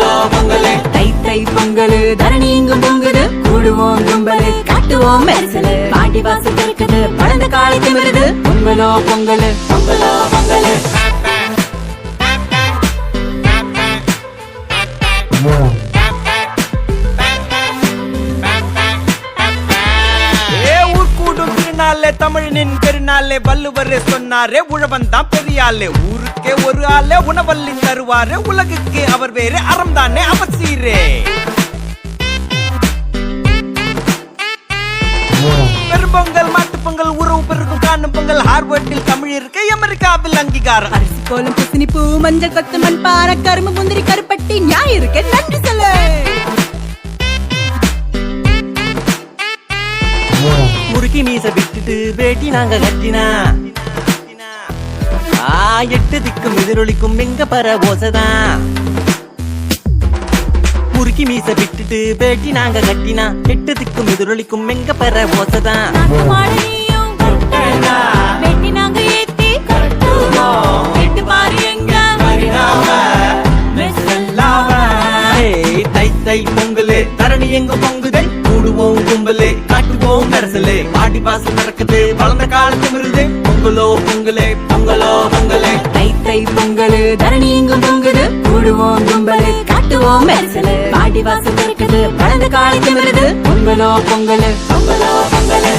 பொங்கலோ பொங்கலே தை தை பொங்கலு தரணி இங்கும் பொங்குது கூடுவோம் கும்பலு காட்டுவோம் மெரிசலு பாண்டி வாசல் இருக்குது பழந்த காலை திமிருது பொங்கலோ பொங்கலு பொங்கலோ பொங்கலே தமிழனின் பெருநாளே வள்ளுவரே சொன்னாரே உழவன் தான் பெரியாளே ஊருக்கே ஒரு ஆளே உணவள்ளி தருவாரே உலகுக்கு அவர் வேறு அறம் தானே அவசீரே பெரும்பொங்கல் மாட்டுப்பொங்கல் உறவு பெருக்கும் காணும் பொங்கல் ஹார்வர்டில் தமிழ் இருக்கு அமெரிக்காவில் அங்கீகாரம் அரிசி கோலம் பூசணி பூ மஞ்சள் கொத்து மண் பாறை கரும்பு முந்திரி கருப்பட்டி ஞாயிறுக்கு நன்றி சொல்லு முறுக்கி மீச விட்டுட்டு வேட்டி நாங்க கட்டினா எட்டு திக்கும் எதிரொலிக்கும் எங்க பர ஓசதான் முறுக்கி மீச விட்டுட்டு வேட்டி நாங்க கட்டினா எட்டு திக்கும் எதிரொலிக்கும் எங்க பர ஓசதான் தை தை பொங்கலே தரணி எங்க பொங்குதே கூடுவோம் கும்பலே காட்டுவோம் மெரிசலே பாடி பாசம் நடக்குது வளர்ந்த காலத்து மிருது பொங்கலோ பொங்கலே பொங்கலோ பொங்கலே தை தை பொங்கலு தரணி இங்கும் பொங்குது கூடுவோம் கும்பலு காட்டுவோம் மெரிசலு பாடி வாசல் இருக்குது பழந்த காலை திமிருது பொங்கலோ பொங்கலு பொங்கலோ பொங்கலே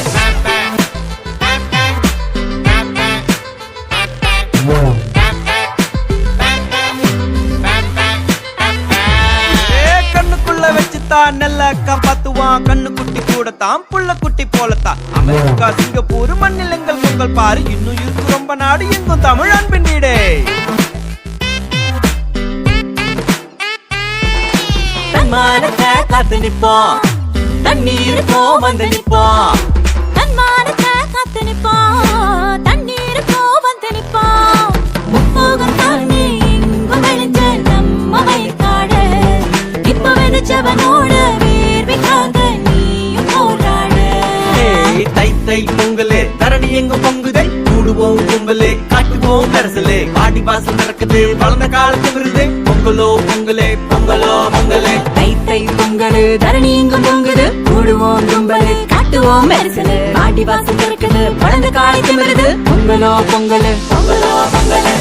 நல்ல காப்பாத்துவான் கண்ணு குட்டி கூடத்தான் புள்ள குட்டி போலத்தான் அமெரிக்கா சிங்கப்பூர் மண்ணிலங்கள் பொங்கல் பாரு இன்னும் இருக்கு ரொம்ப நாடு எங்கும் தமிழ் அன்பின் வீடே தன்மானத்தை காத்து நிப்போம் தண்ணீர் போ வந்து நிப்போம் தன்மானத்தை காத்து நிப்போம் தண்ணீர் போ வந்து நிப்போம் முப்போகம் தானே எங்கும் விளைஞ்ச நம்ம வயக்காடு இப்ப விதைச்சவனோட வேர்வைக்காக நீயும் போராடு தை தை பொங்கலே தரணி எங்க பொங்குதே கூடுவோம் கும்பலே காட்டுவோம் மெரிசலே பாடி பாசம் நடக்குது வளர்ந்த காலத்து விருது பொங்கலோ பொங்கலே பொங்கலோ பொங்கலே தை தை பொங்கலு தரணி இங்கும் பொங்குது கூடுவோம் கும்பலு காட்டுவோம் மெரிசலு பாடி வாசல் இருக்குது வளர்ந்த காலை திமிருது பொங்கலோ பொங்கலு பொங்கலோ பொங்கலே